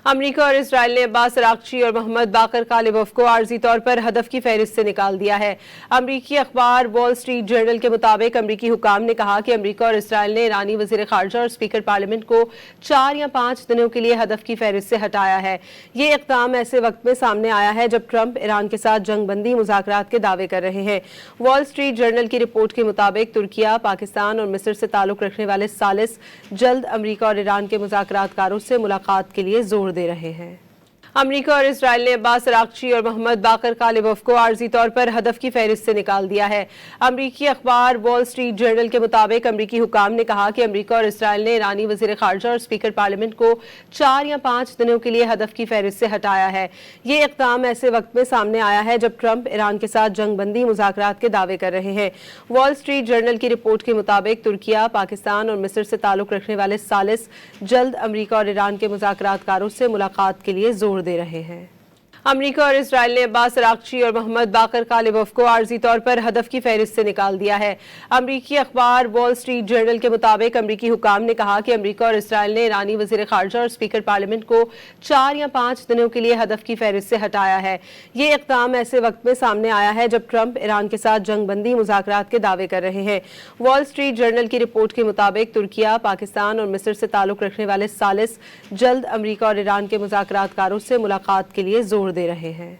امریکہ اور اسرائیل نے عباس عراقچی اور محمد باقر کالباف کو عارضی طور پر ہدف کی فہرست سے نکال دیا ہے۔ امریکی اخبار وال سٹریٹ جرنل کے مطابق امریکی حکام نے کہا کہ امریکہ اور اسرائیل نے ایرانی وزیر خارجہ اور اسپیکر پارلیمنٹ کو 4 یا 5 دنوں کے لیے ہدف کی فہرست سے ہٹایا ہے۔ یہ اقدام ایسے وقت میں سامنے آیا ہے جب ٹرمپ ایران کے ساتھ جنگ بندی مذاکرات کے دعوے کر رہے ہیں۔ وال سٹریٹ جرنل کی رپورٹ کے مطابق ترکیہ، پاکستان اور مصر سے تعلق رکھنے والے ثالث جلد امریکہ اور ایران کے مذاکرات کاروں سے ملاقات کے لیے زور دے رہے ہیں۔ امریکہ اور اسرائیل نے عباس عراقچی اور محمد باقر کالباف کو عارضی طور پر ہدف کی فہرست سے نکال دیا ہے۔ امریکی اخبار وال سٹریٹ جرنل کے مطابق امریکی حکام نے کہا کہ امریکہ اور اسرائیل نے ایرانی وزیر خارجہ اور اسپیکر پارلیمنٹ کو 4 یا 5 دنوں کے لیے ہدف کی فہرست سے ہٹایا ہے۔ یہ اقدام ایسے وقت میں سامنے آیا ہے جب ٹرمپ ایران کے ساتھ جنگ بندی مذاکرات کے دعوے کر رہے ہیں۔ وال سٹریٹ جرنل کی رپورٹ کے مطابق ترکیہ، پاکستان اور مصر سے تعلق رکھنے والے ثالث جلد امریکہ اور ایران کے مذاکرات کاروں سے ملاقات کے لیے زور دے رہے ہیں۔ امریکہ اور اسرائیل نے عباس عراقچی اور محمد باقر کالباف کو عارضی طور پر ہدف کی فہرست سے نکال دیا ہے۔ یہ اقدام ایسے وقت میں سامنے آیا ہے جب ٹرمپ ایران کے ساتھ جنگ بندی مذاکرات کے دعوے کر رہے ہیں۔ وال سٹریٹ جرنل کی رپورٹ کے مطابق ترکیہ، پاکستان اور مصر سے تعلق رکھنے والے امریکہ اور اسرائیل نے عباس عراقچی اور محمد باقر کالباف کو عارضی طور پر ہدف کی فہرست سے نکال دیا ہے۔ امریکی اخبار وال سٹریٹ جرنل کے مطابق امریکی حکام نے کہا کہ امریکہ اور اسرائیل نے ایرانی وزیر خارجہ اور اسپیکر پارلیمنٹ کو 4 یا 5 دنوں کے لیے ہدف کی فہرست سے ہٹایا ہے۔ یہ اقدام ایسے وقت میں سامنے آیا ہے جب ٹرمپ ایران کے ساتھ جنگ بندی مذاکرات کے دعوے کر رہے ہیں۔ وال سٹریٹ جرنل کی رپورٹ کے مطابق ترکیہ، پاکستان اور مصر سے تعلق رکھنے والے ثالث جلد امریکہ اور ایران کے مذاکرات کاروں سے ملاقات کے لیے زور دے رہے ہیں۔